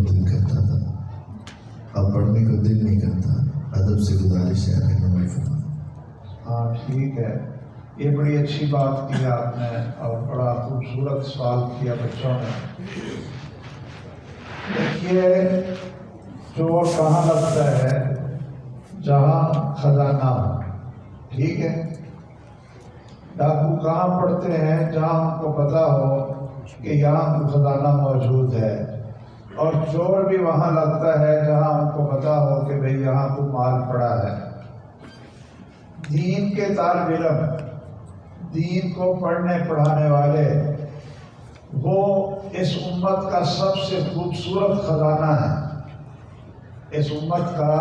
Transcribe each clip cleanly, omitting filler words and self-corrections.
بہت دل کرتا تھا، اب پڑھنے کو دل نہیں کرتا۔ ادب سے گزارش ہے رہنمائی فرما۔ ہاں ٹھیک ہے، یہ بڑی اچھی بات کی آپ نے اور بڑا خوبصورت سوال کیا بچوں نے۔ دیکھیے، چور کہاں لگتا ہے؟ جہاں خزانہ ہو، ٹھیک ہے۔ ڈاکو کہاں پڑتے ہیں؟ جہاں ان کو پتا ہو کہ یہاں کوئی خزانہ موجود ہے۔ اور چور بھی وہاں لگتا ہے جہاں ان کو پتا ہو کہ بھئی یہاں کوئی مال پڑا ہے۔ دین کے طالب علم، دین کو پڑھنے پڑھانے والے، وہ اس امت کا سب سے خوبصورت خزانہ ہے۔ اس امت کا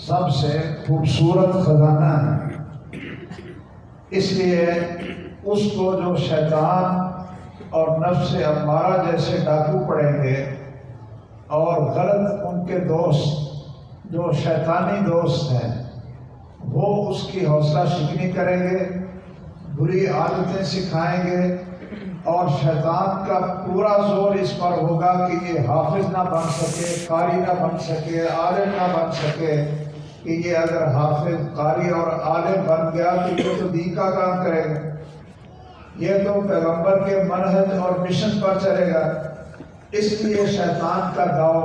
سب سے خوبصورت خزانہ ہے۔ اس لیے اس کو جو شیطان اور نفس امارہ جیسے ڈاکو پڑیں گے اور غلط ان کے دوست جو شیطانی دوست ہیں وہ اس کی حوصلہ شکنی کریں گے، بری عادتیں سکھائیں گے، اور شیطان کا پورا زور اس پر ہوگا کہ یہ حافظ نہ بن سکے، قاری نہ بن سکے، عالم نہ بن سکے، کہ یہ اگر حافظ، قاری اور عالم بن گیا تو یہ تو دین کا کام کرے گا، یہ تو پیغمبر کے منہج اور مشن پر چلے گا۔ اس لیے شیطان کا داؤ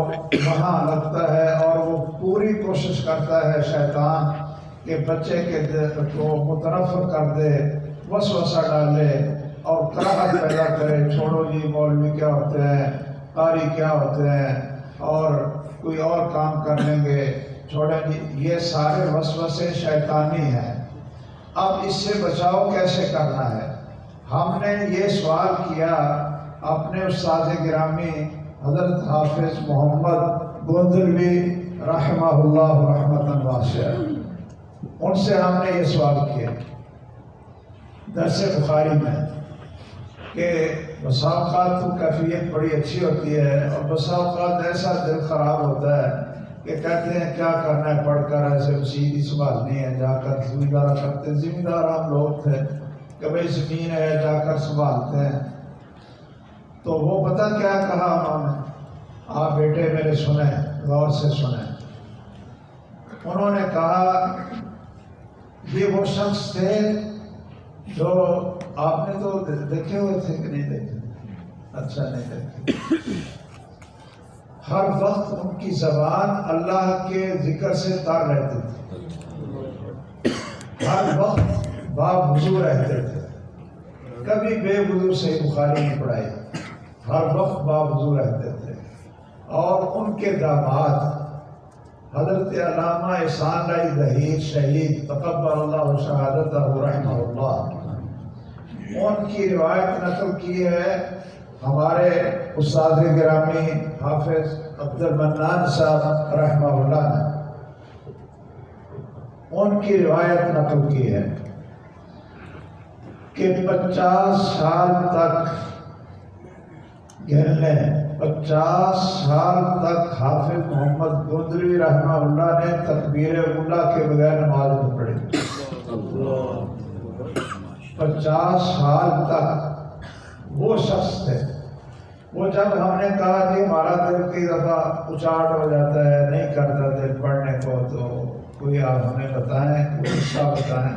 وہاں لگتا ہے اور وہ پوری کوشش کرتا ہے شیطان کہ بچے کے دل کو متنفر کر دے، وسوسہ ڈالے اور کراہت پیدا کرے۔ چھوڑو جی، مولوی کیا ہوتے ہیں، قاری کیا ہوتے ہیں، اور کوئی اور کام کر لیں گے، چھوڑیں جی۔ یہ سارے وسوسے شیطانی ہیں۔ اب اس سے بچاؤ کیسے کرنا ہے؟ ہم نے یہ سوال کیا اپنے استاد گرامی حضرت حافظ محمد گوندلوی رحمہ اللہ رحمۃ واسعہ، ان سے ہم نے یہ سوال کیا درس بخاری میں کہ بسا اوقات تو کیفیت بڑی اچھی ہوتی ہے اور بسا اوقات ایسا دل خراب ہوتا ہے کہ کہتے ہیں کیا کرنا ہے پڑھ کر، ایسے مسیح سنبھالنی ہے، جا کر زمیندارہ کرتے، زمیندار ہم لوگ تھے کہ بھئی زمین ہے جا کر سنبھالتے ہیں۔ تو وہ پتہ کیا کہا انہوں نے؟ آپ بیٹے میرے سنیں، غور سے سنیں۔ انہوں نے کہا یہ وہ شخص تھے جو آپ نے تو دیکھے ہوئے تھے کہ نہیں دیکھے؟ اچھا نہیں دیکھے۔ ہر وقت ان کی زبان اللہ کے ذکر سے تار رہتی تھی، ہر وقت باوضو رہتے تھے، کبھی بے وضو سے بخاری نہیں پڑھائی، ہر وقت باوضو رہتے تھے۔ اور ان کے داماد حضرت علامہ احسان لائی ظہیر شہید تقبل اللہ شہادتہ رحمہ اللہ، ان کی روایت نقل کی ہے ہمارے استاد گرامی حافظ عبد المنان صاحب رحمہ اللہ نے، ان کی روایت نقل کی ہے کہ 50 سال تک گن لیں، 50 سال تک حافظ محمد گوندلوی رحمہ اللہ نے تکبیر اولیٰ کے بغیر نماز نہیں پڑھی۔ 50 سال تک وہ شخص تھے۔ وہ جب ہم نے کہا کہ ہمارا دل کئی دفعہ اچاٹ ہو جاتا ہے، نہیں کرتا دل پڑھنے کو، تو کوئی آپ ہمیں بتائیں، کوئی قصہ بتائیں۔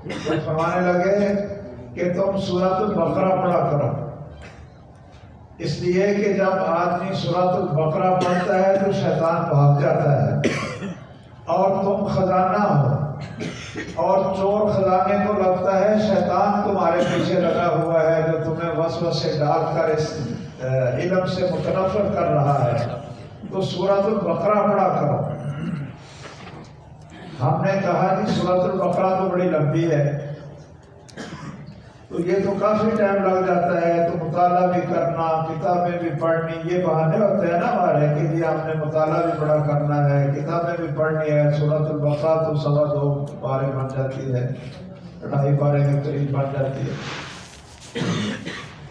وہ فرمانے لگے کہ تم سورۃ البقرہ پڑھا کرو، اس لیے کہ جب آدمی سورۃ البقرہ پڑھتا ہے تو شیطان بھاگ جاتا ہے، اور تم خزانہ ہو، اور چور خزانے کو لگتا ہے شیطان تمہارے پیچھے لگا ہوا ہے جو تمہیں وسوسے ڈال کر اس علم سے متنفر کر رہا ہے، تو سورۃ البقرہ پڑھا کرو۔ ہم نے کہا جی سورۃ البقرہ تو بڑی لمبی ہے، تو یہ تو کافی ٹائم لگ جاتا ہے، تو مطالعہ بھی کرنا، کتابیں بھی پڑھنی، یہ بہانے ہوتے ہیں نا ہمارے کہ جی ہم نے مطالعہ بھی بڑا کرنا ہے، کتابیں بھی پڑھنی ہے۔ سورۃ البقرہ تو 2.25 پارے بن جاتی ہے، 2.5 پارے کے قریب بن جاتی ہے۔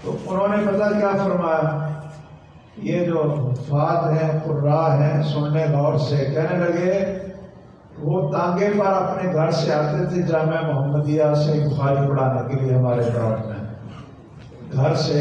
تو انہوں نے پتہ کیا فرمایا؟ یہ جو حفاظ ہیں، قراء ہیں، سننے غور سے، کہنے لگے وہ تانگے پر اپنے گھر سے آتے تھے جامعہ محمدیہ سے بخاری پڑھانے کے لیے، ہمارے دور میں گھر سے